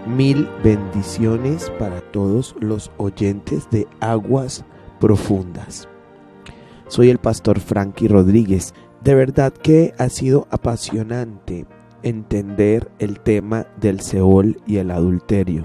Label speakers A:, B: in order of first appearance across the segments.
A: Mil bendiciones para todos los oyentes de Aguas Profundas. Soy el pastor Frankie Rodríguez. De verdad que ha sido apasionante entender el tema del Seol y el adulterio.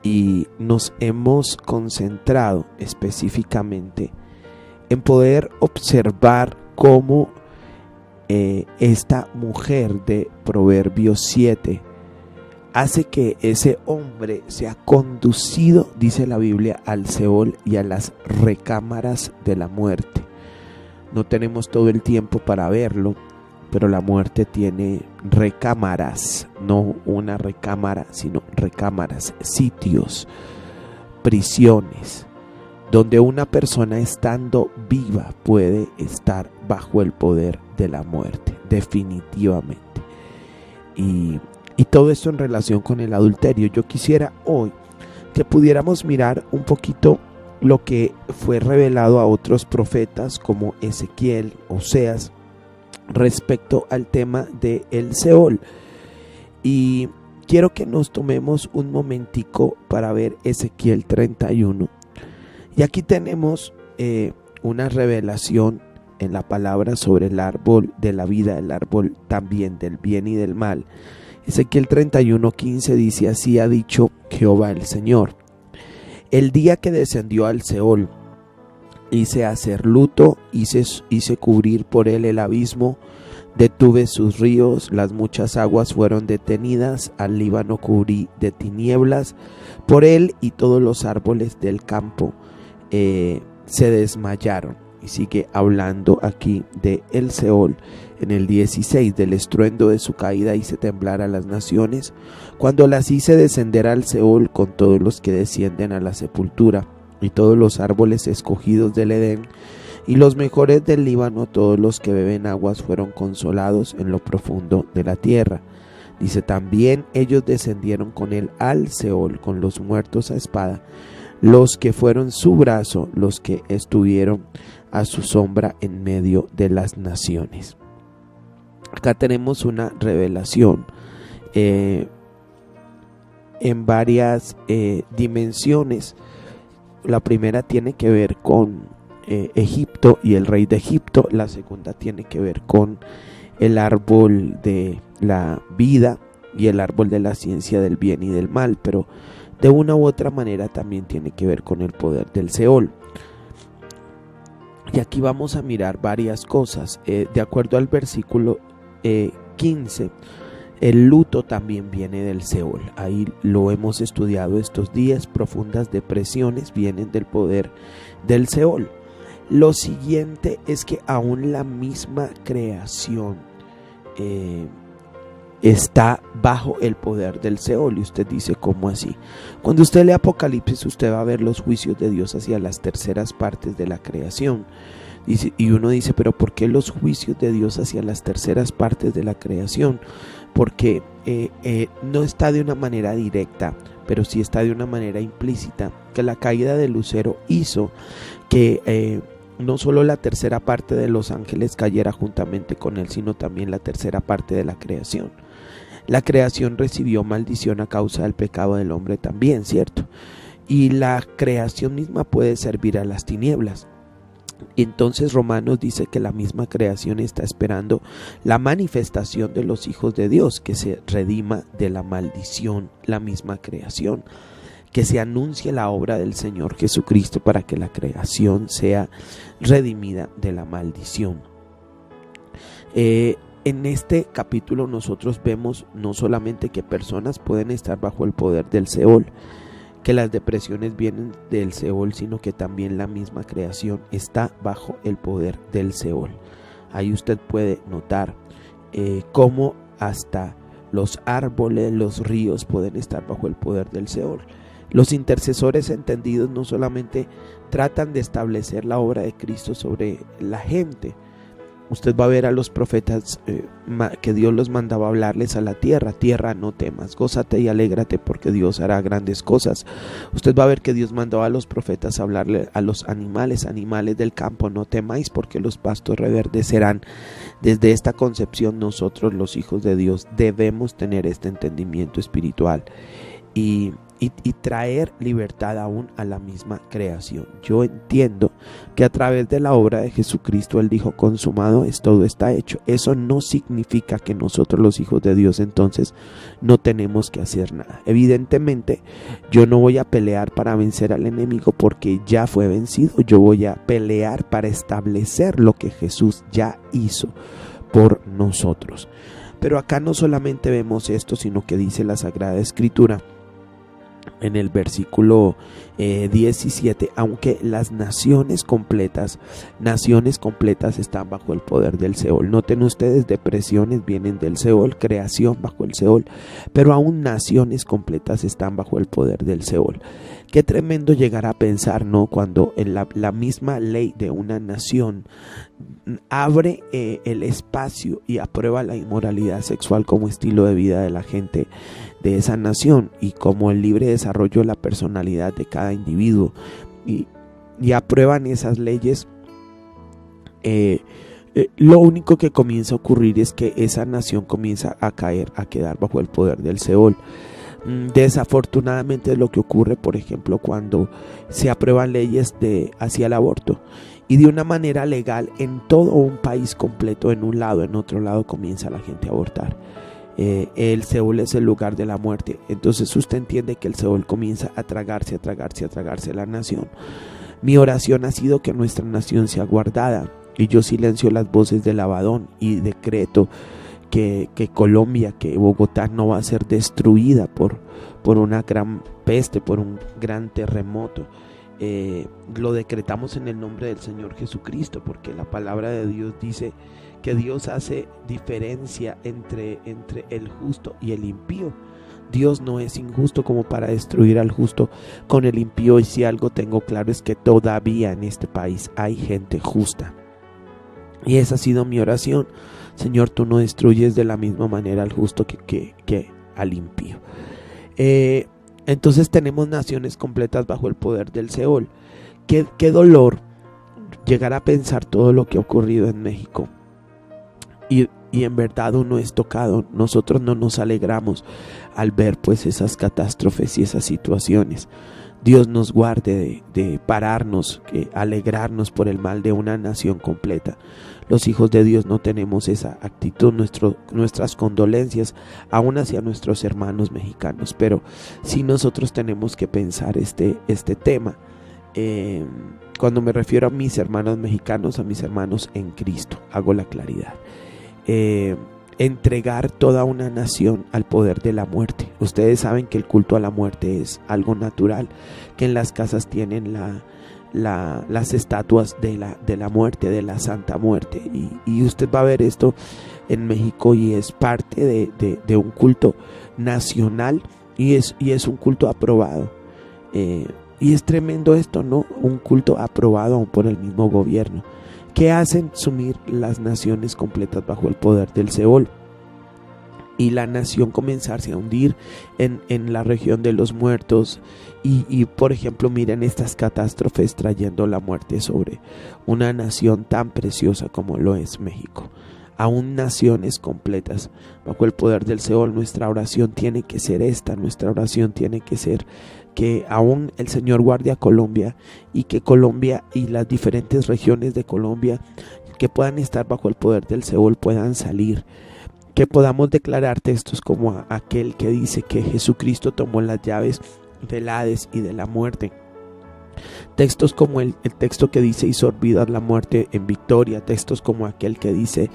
A: Y nos hemos concentrado específicamente en poder observar cómo esta mujer de Proverbios 7 hace que ese hombre sea conducido, dice la Biblia, al Seol y a las recámaras de la muerte. No tenemos todo el tiempo para verlo, pero la muerte tiene recámaras, no una recámara, sino recámaras, sitios, prisiones, donde una persona estando viva puede estar bajo el poder de la muerte, definitivamente. Y todo esto en relación con el adulterio. Yo quisiera hoy que pudiéramos mirar un poquito lo que fue revelado a otros profetas como Ezequiel, Oseas, respecto al tema de el Seol. Y quiero que nos tomemos un momentico para ver Ezequiel 31. Y aquí tenemos una revelación en la palabra sobre el árbol de la vida, el árbol también del bien y del mal. Ezequiel 31:15 dice: así ha dicho Jehová el Señor, el día que descendió al Seol, hice hacer luto, hice cubrir por él el abismo, detuve sus ríos, las muchas aguas fueron detenidas, al Líbano cubrí de tinieblas por él, y todos los árboles del campo se desmayaron. Y sigue hablando aquí de el Seol en el 16, del estruendo de su caída hice temblar a las naciones, cuando las hice descender al Seol con todos los que descienden a la sepultura, y todos los árboles escogidos del Edén, y los mejores del Líbano, todos los que beben aguas fueron consolados en lo profundo de la tierra. Dice: también ellos descendieron con él al Seol, con los muertos a espada, los que fueron su brazo, los que estuvieron a su sombra en medio de las naciones. Acá tenemos una revelación en varias dimensiones. La primera tiene que ver con Egipto y el rey de Egipto. La segunda tiene que ver con el árbol de la vida y el árbol de la ciencia del bien y del mal, pero de una u otra manera también tiene que ver con el poder del Seol. Y aquí vamos a mirar varias cosas. De acuerdo al versículo 15, el luto también viene del Seol. Ahí lo hemos estudiado estos días. Profundas depresiones vienen del poder del Seol. Lo siguiente es que aún la misma creación está bajo el poder del Seol. Y usted dice: ¿cómo así? Cuando usted lee Apocalipsis, usted va a ver los juicios de Dios hacia las terceras partes de la creación. Y uno dice: ¿pero por qué los juicios de Dios hacia las terceras partes de la creación? Porque no está de una manera directa, pero sí está de una manera implícita, que la caída de Lucero hizo que no solo la tercera parte de los ángeles cayera juntamente con él, sino también la tercera parte de la creación. La creación recibió maldición a causa del pecado del hombre también, ¿cierto? Y la creación misma puede servir a las tinieblas. Entonces Romanos dice que la misma creación está esperando la manifestación de los hijos de Dios, que se redima de la maldición, la misma creación, que se anuncie la obra del Señor Jesucristo para que la creación sea redimida de la maldición. En este capítulo nosotros vemos no solamente que personas pueden estar bajo el poder del Seol, que las depresiones vienen del Seol, sino que también la misma creación está bajo el poder del Seol. Ahí usted puede notar cómo hasta los árboles, los ríos pueden estar bajo el poder del Seol. Los intercesores entendidos no solamente tratan de establecer la obra de Cristo sobre la gente, Usted va a ver a los profetas que Dios los mandaba a hablarles a la tierra. Tierra, no temas, gózate y alégrate porque Dios hará grandes cosas. Usted va a ver que Dios mandó a los profetas a hablarle a los animales, animales del campo, no temáis porque los pastos reverdecerán. Desde esta concepción nosotros los hijos de Dios debemos tener este entendimiento espiritual y traer libertad aún a la misma creación. Yo entiendo que a través de la obra de Jesucristo Él dijo consumado es, todo está hecho. Eso no significa que nosotros los hijos de Dios entonces no tenemos que hacer nada. Evidentemente yo no voy a pelear para vencer al enemigo porque ya fue vencido. Yo voy a pelear para establecer lo que Jesús ya hizo por nosotros. Pero acá no solamente vemos esto, sino que dice la Sagrada Escritura en el versículo 17, aunque las naciones completas están bajo el poder del Seol. Noten ustedes, depresiones vienen del Seol, creación bajo el Seol, pero aún naciones completas están bajo el poder del Seol. Qué tremendo llegar a pensar, ¿no? Cuando en la misma ley de una nación abre el espacio y aprueba la inmoralidad sexual como estilo de vida de la gente de esa nación y como el libre desarrollo de la personalidad de cada individuo y aprueban esas leyes, lo único que comienza a ocurrir es que esa nación comienza a quedar bajo el poder del Seol. Desafortunadamente es lo que ocurre, por ejemplo, cuando se aprueban leyes hacia el aborto y de una manera legal en todo un país completo, en un lado, en otro lado comienza la gente a abortar. El Seol es el lugar de la muerte. Entonces usted entiende que el Seol comienza a tragarse la nación. Mi oración ha sido que nuestra nación sea guardada y yo silencio las voces del Abadón y decreto que Colombia, que Bogotá no va a ser destruida por una gran peste, por un gran terremoto. Lo decretamos en el nombre del Señor Jesucristo, porque la palabra de Dios dice que Dios hace diferencia entre el justo y el impío. Dios no es injusto como para destruir al justo con el impío, y si algo tengo claro es que todavía en este país hay gente justa. Y esa ha sido mi oración. Señor, tú no destruyes de la misma manera al justo que al impío. Entonces tenemos naciones completas bajo el poder del Seol. Qué dolor llegar a pensar todo lo que ha ocurrido en México. Y en verdad uno es tocado. Nosotros no nos alegramos al ver pues esas catástrofes y esas situaciones. Dios nos guarde de pararnos, alegrarnos por el mal de una nación completa. Los hijos de Dios no tenemos esa actitud. Nuestras condolencias aún hacia nuestros hermanos mexicanos, pero sí nosotros tenemos que pensar este tema. Cuando me refiero a mis hermanos mexicanos, a mis hermanos en Cristo, hago la claridad. Entregar toda una nación al poder de la muerte. Ustedes saben que el culto a la muerte es algo natural, que en las casas tienen las estatuas de la muerte, de la Santa Muerte, y usted va a ver esto en México y es parte de un culto nacional y es un culto aprobado. Y es tremendo esto, ¿no? Un culto aprobado por el mismo gobierno. ¿Qué hacen? Sumir las naciones completas bajo el poder del Seol y la nación comenzarse a hundir en la región de los muertos y por ejemplo miren estas catástrofes trayendo la muerte sobre una nación tan preciosa como lo es México. Aún naciones completas bajo el poder del Seol. Nuestra oración tiene que ser esta, nuestra oración tiene que ser que aún el Señor guarde a Colombia y que Colombia y las diferentes regiones de Colombia que puedan estar bajo el poder del Seol puedan salir, que podamos declarar textos como aquel que dice que Jesucristo tomó las llaves del Hades y de la muerte. Textos como el texto que dice hizo olvidar la muerte en victoria. Textos como aquel que dice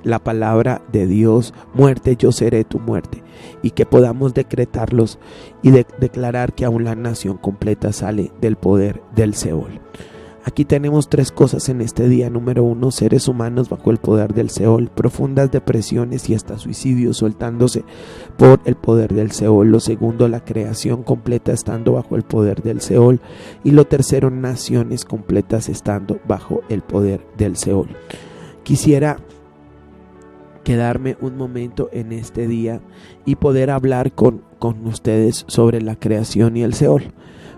A: la palabra de Dios, muerte yo seré tu muerte, y que podamos decretarlos y declarar que aún la nación completa sale del poder del Seol. Aquí tenemos tres cosas en este día. Número 1, seres humanos bajo el poder del Seol, profundas depresiones y hasta suicidios soltándose por el poder del Seol. Lo segundo, la creación completa estando bajo el poder del Seol. Y lo tercero, naciones completas estando bajo el poder del Seol. Quisiera quedarme un momento en este día y poder hablar con ustedes sobre la creación y el Seol.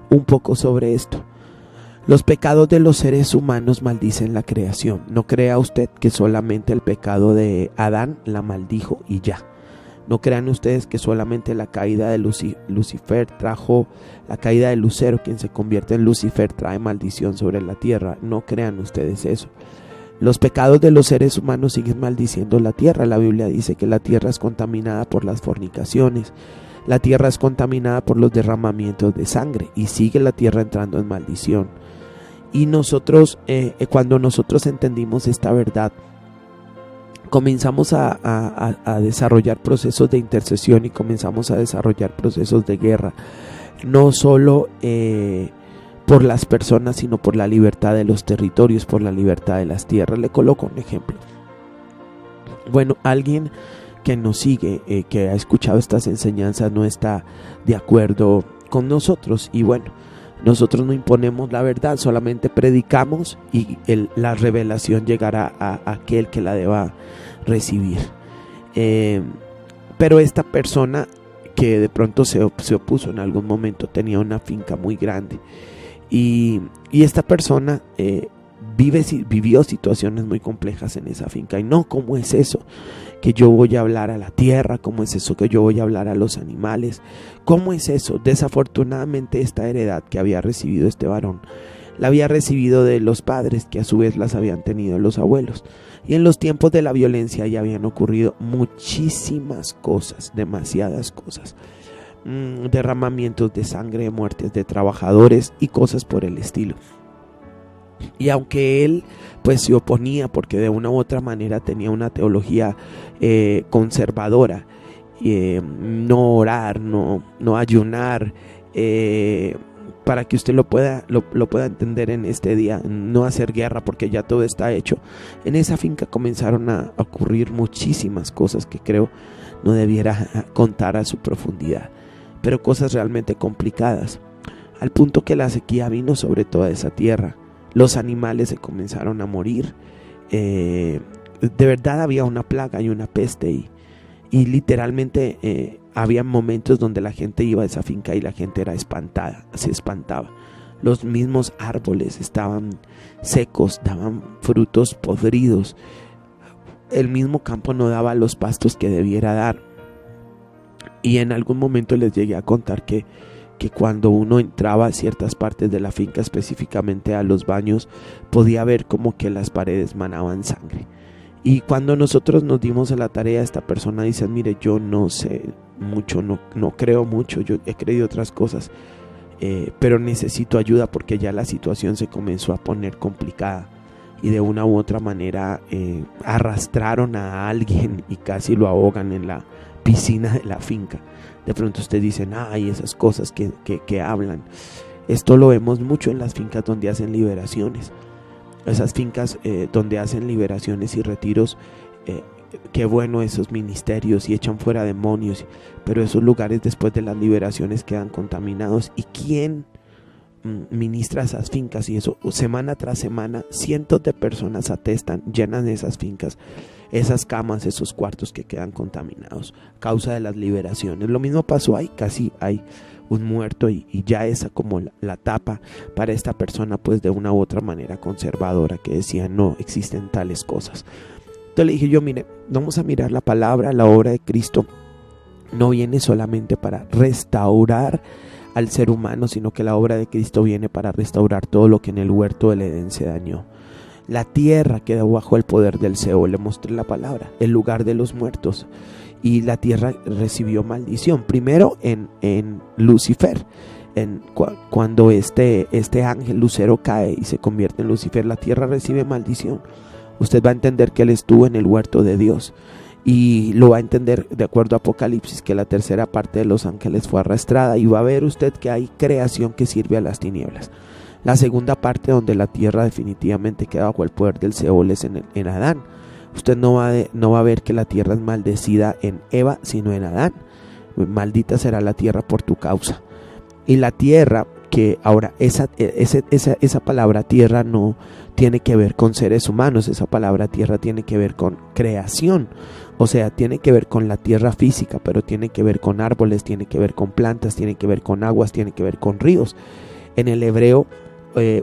A: Un poco sobre esto. Los pecados de los seres humanos maldicen la creación. No crea usted que solamente el pecado de Adán la maldijo y ya. No crean ustedes que solamente la caída de Lucifer trajo, la caída de Lucero, quien se convierte en Lucifer, trae maldición sobre la tierra. No crean ustedes eso. Los pecados de los seres humanos siguen maldiciendo la tierra. La Biblia dice que la tierra es contaminada por las fornicaciones. La tierra es contaminada por los derramamientos de sangre y sigue la tierra entrando en maldición. Y nosotros, cuando nosotros entendimos esta verdad, comenzamos a desarrollar procesos de intercesión y comenzamos a desarrollar procesos de guerra, no solo por las personas, sino por la libertad de los territorios, por la libertad de las tierras. Le coloco un ejemplo. Bueno, alguien que nos sigue, que ha escuchado estas enseñanzas, no está de acuerdo con nosotros, y bueno, nosotros no imponemos la verdad, solamente predicamos y la revelación llegará a aquel que la deba recibir. Pero esta persona que de pronto se opuso en algún momento tenía una finca muy grande y esta persona vivió situaciones muy complejas en esa finca. Y no, ¿cómo es eso que yo voy a hablar a la tierra? ¿Cómo es eso que yo voy a hablar a los animales? ¿Cómo es eso? Desafortunadamente esta heredad que había recibido este varón la había recibido de los padres, que a su vez las habían tenido los abuelos. Y en los tiempos de la violencia ya habían ocurrido muchísimas cosas, demasiadas cosas. Derramamientos de sangre, muertes de trabajadores y cosas por el estilo. Y aunque él pues se oponía, porque de una u otra manera tenía una teología conservadora, no orar, no ayunar, para que usted lo pueda entender en este día, no hacer guerra porque ya todo está hecho. En esa finca comenzaron a ocurrir muchísimas cosas que creo no debiera contar a su profundidad, pero cosas realmente complicadas, al punto que la sequía vino sobre toda esa tierra. Los animales se comenzaron a morir. De verdad había una plaga y una peste y literalmente había momentos donde la gente iba a esa finca y la gente era espantada, se espantaba. Los mismos árboles estaban secos, daban frutos podridos. El mismo campo no daba los pastos que debiera dar. Y en algún momento les llegué a contar que cuando uno entraba a ciertas partes de la finca, específicamente a los baños, podía ver como que las paredes manaban sangre. Y cuando nosotros nos dimos a la tarea, esta persona dice: mire, yo no sé mucho, no creo mucho, yo he creído otras cosas, pero necesito ayuda porque ya la situación se comenzó a poner complicada. Y de una u otra manera arrastraron a alguien y casi lo ahogan en la piscina de la finca. De pronto ustedes dicen: ay, esas cosas que hablan. Esto lo vemos mucho en las fincas donde hacen liberaciones. Esas fincas donde hacen liberaciones y retiros, qué bueno esos ministerios y echan fuera demonios, pero esos lugares después de las liberaciones quedan contaminados. ¿Y quién ministra esas fincas? Y eso semana tras semana cientos de personas atestan, llenan esas fincas, esas camas, esos cuartos que quedan contaminados a causa de las liberaciones. Lo mismo pasó ahí, casi hay un muerto y ya esa como la tapa para esta persona pues de una u otra manera conservadora, que decía: no existen tales cosas. Entonces le dije yo: mire, vamos a mirar la palabra, la obra de Cristo no viene solamente para restaurar al ser humano, sino que la obra de Cristo viene para restaurar todo lo que en el huerto del Edén se dañó. La tierra quedó bajo el poder del Seol, le mostré la palabra, el lugar de los muertos, y la tierra recibió maldición. Primero en Lucifer, cuando este ángel Lucero cae y se convierte en Lucifer, la tierra recibe maldición. Usted va a entender que él estuvo en el huerto de Dios, y lo va a entender de acuerdo a Apocalipsis, que la tercera parte de los ángeles fue arrastrada, y va a ver usted que hay creación que sirve a las tinieblas. La segunda parte, donde la tierra definitivamente queda bajo el poder del Seol, es en Adán. Usted no va a ver que la tierra es maldecida en Eva, sino en Adán. Maldita será la tierra por tu causa. Y la tierra porque ahora esa palabra tierra no tiene que ver con seres humanos, esa palabra tierra tiene que ver con creación, o sea, tiene que ver con la tierra física, pero tiene que ver con árboles, tiene que ver con plantas, tiene que ver con aguas, tiene que ver con ríos. En el hebreo,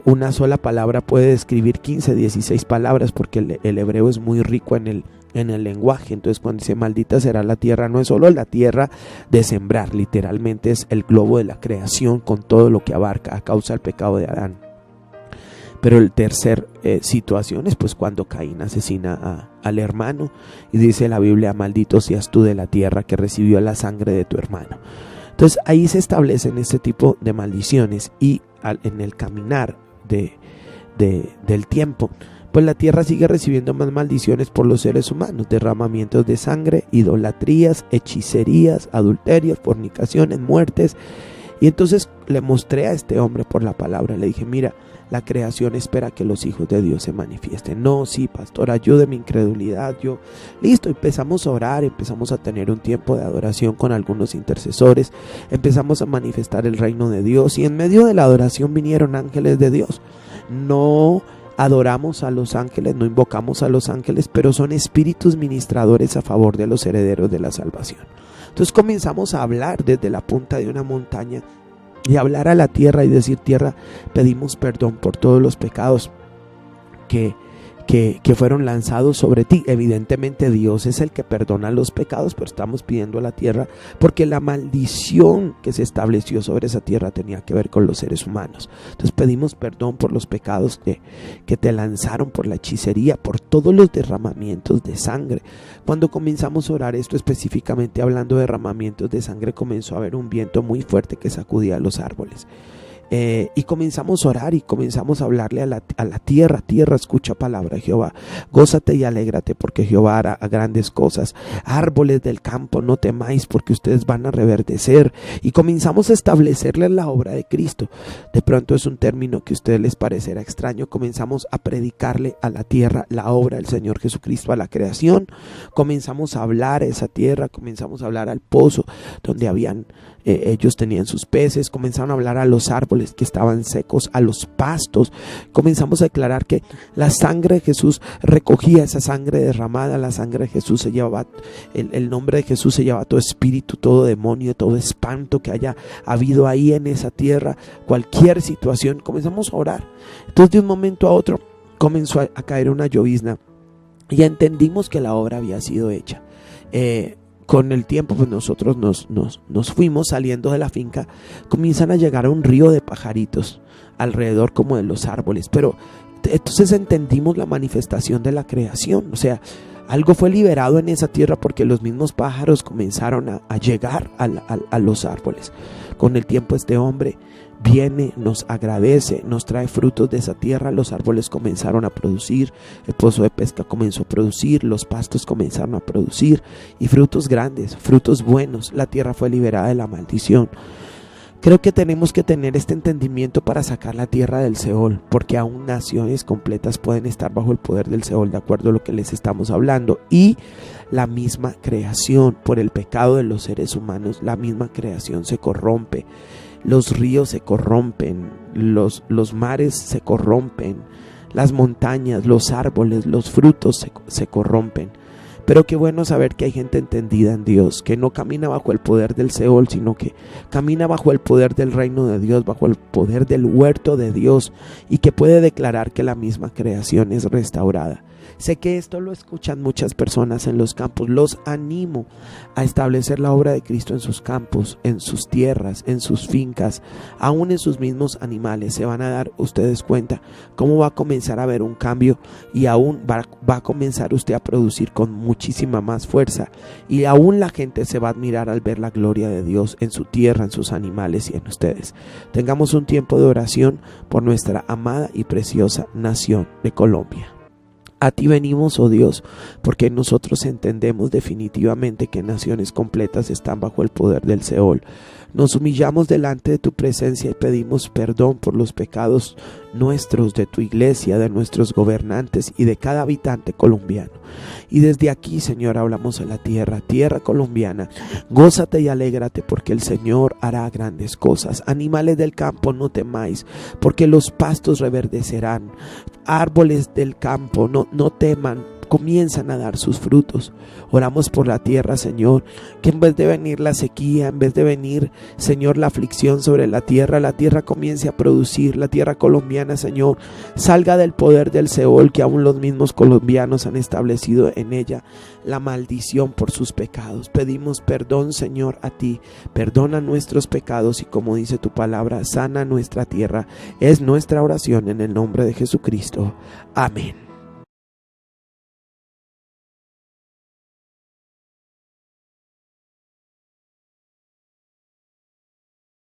A: una sola palabra puede describir 15, 16 palabras, porque el hebreo es muy rico en el lenguaje. Entonces cuando dice maldita será la tierra, no es solo la tierra de sembrar, literalmente es el globo de la creación con todo lo que abarca a causa del pecado de Adán. Pero el tercer situación es pues cuando Caín asesina al hermano, y dice la Biblia: maldito seas tú de la tierra que recibió la sangre de tu hermano. Entonces ahí se establecen este tipo de maldiciones, y en el caminar del tiempo, pues la tierra sigue recibiendo más maldiciones por los seres humanos: derramamientos de sangre, idolatrías, hechicerías, adulterios, fornicaciones, muertes. Y entonces le mostré a este hombre por la palabra, le dije: mira, la creación espera que los hijos de Dios se manifiesten. No, sí, pastor, ayude mi incredulidad. Listo, empezamos a orar, empezamos a tener un tiempo de adoración con algunos intercesores, empezamos a manifestar el reino de Dios, y en medio de la adoración vinieron ángeles de Dios. No adoramos a los ángeles, no invocamos a los ángeles, pero son espíritus ministradores a favor de los herederos de la salvación. Entonces comenzamos a hablar desde la punta de una montaña y hablar a la tierra y decir: tierra, pedimos perdón por todos los pecados que fueron lanzados sobre ti. Evidentemente Dios es el que perdona los pecados, pero estamos pidiendo a la tierra porque la maldición que se estableció sobre esa tierra tenía que ver con los seres humanos. Entonces pedimos perdón por los pecados que te lanzaron, por la hechicería, por todos los derramamientos de sangre. Cuando comenzamos a orar esto, específicamente hablando de derramamientos de sangre, comenzó a haber un viento muy fuerte que sacudía los árboles. Y comenzamos a orar y comenzamos a hablarle a la tierra: tierra, escucha palabra de Jehová, gózate y alégrate porque Jehová hará grandes cosas. Árboles del campo, no temáis porque ustedes van a reverdecer. Y comenzamos a establecerles la obra de Cristo. De pronto es un término que a ustedes les parecerá extraño. Comenzamos a predicarle a la tierra la obra del Señor Jesucristo, a la creación. Comenzamos a hablar a esa tierra, comenzamos a hablar al pozo donde ellos tenían sus peces, comenzaron a hablar a los árboles que estaban secos, a los pastos. Comenzamos a declarar que la sangre de Jesús recogía esa sangre derramada, la sangre de Jesús se llevaba, el nombre de Jesús se llevaba todo espíritu, todo demonio, todo espanto que haya habido ahí en esa tierra, cualquier situación. Comenzamos a orar. Entonces de un momento a otro comenzó a caer una llovizna y ya entendimos que la obra había sido hecha. Con el tiempo pues nosotros nos fuimos saliendo de la finca, comienzan a llegar a un río de pajaritos alrededor como de los árboles, pero entonces entendimos la manifestación de la creación, o sea, algo fue liberado en esa tierra porque los mismos pájaros comenzaron a llegar a los árboles. Con el tiempo este hombre viene, nos agradece, nos trae frutos de esa tierra. Los árboles comenzaron a producir, el pozo de pesca comenzó a producir, los pastos comenzaron a producir, y frutos grandes, frutos buenos. La tierra fue liberada de la maldición. Creo que tenemos que tener este entendimiento para sacar la tierra del Seol, porque aún naciones completas pueden estar bajo el poder del Seol, de acuerdo a lo que les estamos hablando. Y la misma creación, por el pecado de los seres humanos, la misma creación se corrompe. Los ríos se corrompen, los mares se corrompen, las montañas, los árboles, los frutos se corrompen. Pero qué bueno saber que hay gente entendida en Dios, que no camina bajo el poder del Seol, sino que camina bajo el poder del reino de Dios, bajo el poder del huerto de Dios, y que puede declarar que la misma creación es restaurada. Sé que esto lo escuchan muchas personas en los campos. Los animo a establecer la obra de Cristo en sus campos, en sus tierras, en sus fincas, aún en sus mismos animales. Se van a dar ustedes cuenta cómo va a comenzar a haber un cambio, y aún va a comenzar usted a producir con muchísima más fuerza, y aún la gente se va a admirar al ver la gloria de Dios en su tierra, en sus animales y en ustedes. Tengamos un tiempo de oración por nuestra amada y preciosa nación de Colombia. A ti venimos, oh Dios, porque nosotros entendemos definitivamente que naciones completas están bajo el poder del Seol. Nos humillamos delante de tu presencia y pedimos perdón por los pecados nuestros, de tu iglesia, de nuestros gobernantes y de cada habitante colombiano. Y desde aquí, Señor, hablamos a la tierra colombiana. Gózate y alégrate porque el Señor hará grandes cosas. Animales del campo, no temáis, porque los pastos reverdecerán. Árboles del campo, no teman, comienzan a dar sus frutos. Oramos por la tierra, Señor, que en vez de venir la sequía, en vez de venir, Señor, la aflicción sobre la tierra comience a producir. La tierra colombiana, Señor, salga del poder del Seol, que aún los mismos colombianos han establecido en ella la maldición por sus pecados. Pedimos perdón, Señor, a ti. Perdona nuestros pecados y, como dice tu palabra, sana nuestra tierra. Es nuestra oración en el nombre de Jesucristo. Amén.